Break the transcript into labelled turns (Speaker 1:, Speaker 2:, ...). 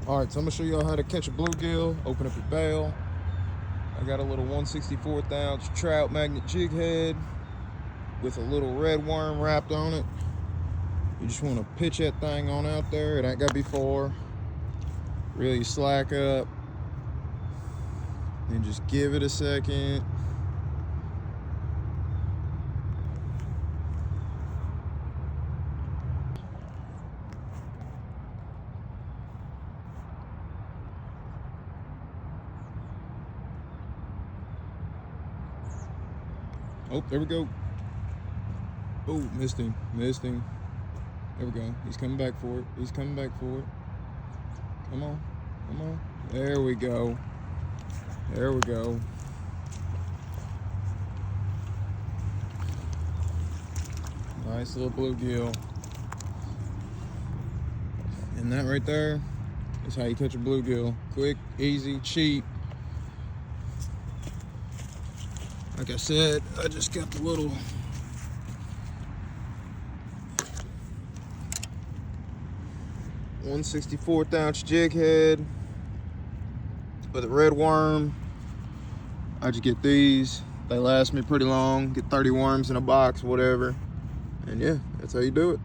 Speaker 1: All right, so I'm gonna show y'all how to catch a bluegill. Open up your bail. I got a little 1/64 ounce trout magnet jig head with a little red worm wrapped on it. You just want to pitch that thing on out there. It ain't got to be far. Really slack up. And just give it a second. Oh, there we go. Oh, missed him. There we go. He's coming back for it. Come on. There we go. Nice little bluegill. And that right there is how you catch a bluegill. Quick, easy, cheap. Like I said, I just got the little .1/64 ounce jig head with a red worm. I just get these. They last me pretty long. Get 30 worms in a box, whatever. And yeah, that's how you do it.